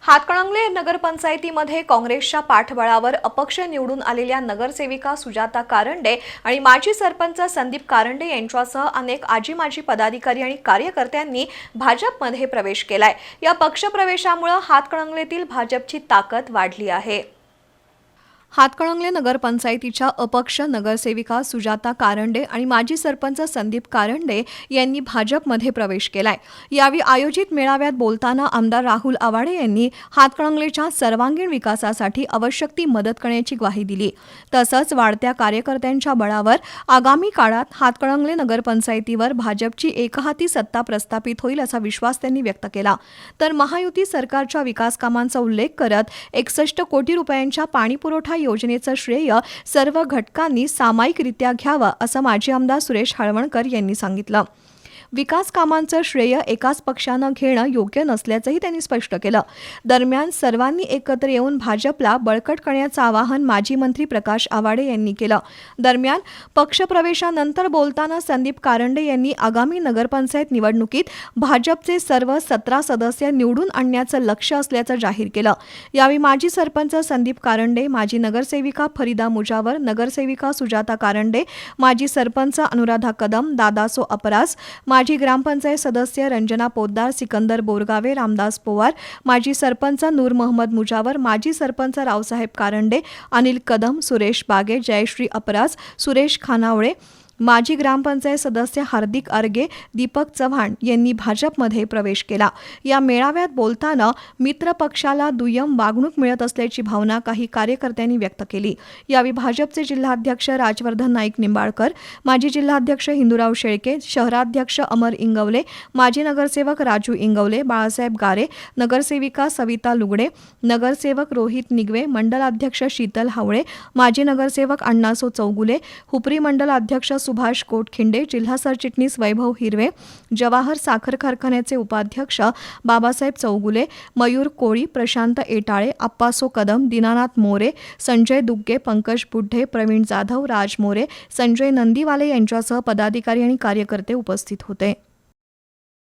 हातकणंगले नगरपंचायतीमध्ये काँग्रेसच्या पाठबळावर अपक्ष निवडून आलेल्या नगरसेविका सुजाता कारंडे आणि माजी सरपंच संदीप कारंडे यांच्यासह अनेक आजी-माजी पदाधिकारी आणि कार्यकर्त्यांनी भाजपमध्ये प्रवेश केलाय। या पक्षप्रवेशामुळे हातकणंगलेतील भाजपची ताकद वाढली आहे। हातकणंगले नगरपंचायतीच्या अपक्ष नगरसेविका सुजाता कारंडे आणि माजी सरपंच संदीप कारंडे यांनी भाजपमध्ये प्रवेश केलाय। यावेळी आयोजित मेळाव्यात बोलताना आमदार राहुल आवाडे यांनी हातकणंगलेच्या सर्वांगीण विकासासाठी आवश्यक ती मदत करण्याची ग्वाही दिली। तसंच वाढत्या कार्यकर्त्यांच्या बळावर आगामी काळात हातकणंगले नगरपंचायतीवर भाजपची एकहाती सत्ता प्रस्थापित होईल असा विश्वास त्यांनी व्यक्त केला। तर महायुती सरकारच्या विकास कामांचा उल्लेख करत 61 कोटी रुपयांच्या पाणीपुरवठा योजनेचं श्रेय सर्व घटकांनी सामायिकरित्या घ्यावं असं माजी आमदार सुरेश हळवणकर यांनी सांगितलं। विकास कामांचं श्रेय एकाच पक्षानं घेणं योग्य नसल्याचंही त्यांनी स्पष्ट केलं। दरम्यान सर्वांनी एकत्र येऊन भाजपला बळकट करण्याचं आवाहन माजी मंत्री प्रकाश आवाडे यांनी केलं। दरम्यान पक्षप्रवेशानंतर बोलताना संदीप कारंडे यांनी आगामी नगरपंचायत निवडणुकीत भाजपचे सर्व 17 सदस्य निवडून आणण्याचं लक्ष्य असल्याचं जाहीर केलं। यावेळी माजी सरपंच संदीप कारंडे, माजी नगरसेविका फरीदा मुजावर, नगरसेविका सुजाता कारंडे, माजी सरपंच अनुराधा कदम, दादासो अपरास, माजी ग्रामपंचायत सदस्य रंजना पोद्दार, सिकंदर बोरगावे, रामदास पोवार, माजी सरपंच नूर मोहम्मद मुजावर, माजी सरपंच रावसाहेब कारंडे, अनिल कदम, सुरेश बागे, जयश्री अपरास, सुरेश खानावळे, माजी ग्रामपंचायत सदस्य हार्दिक आर्गे, दीपक चव्हाण यांनी भाजपमध्ये प्रवेश केला। या मेळाव्यात बोलताना मित्र पक्षाला दुय्यम वागणूक मिळत असल्याची भावना काही कार्यकर्त्यांनी व्यक्त केली। यावेळी भाजपचे जिल्हाध्यक्ष राजवर्धन नाईक निंबाळकर, माजी जिल्हाध्यक्ष हिंदूराव शेळके, शहराध्यक्ष अमर इंगवले, माजी नगरसेवक राजू इंगवले, बाळासाहेब गारे, नगरसेविका सविता लुगडे, नगरसेवक रोहित निगवे, मंडलाध्यक्ष शीतल हावळे, माजी नगरसेवक अण्णासो चौगुले, हुपरी मंडल अध्यक्ष सुभाष कोटखिंडे, जिल्हा सरचिटणीस वैभव हिरवे, जवाहर साखर कारखान्याचे उपाध्यक्ष बाबासाहेब चौगुले, मयूर कोळी, प्रशांत एटाळे, अप्पासो कदम, दीनानाथ मोरे, संजय दुग्गे, पंकज बुड्ढे, प्रवीण जाधव, राज मोरे, संजय नंदीवाले यांच्यासह पदाधिकारी आणि कार्यकर्ते उपस्थित होते।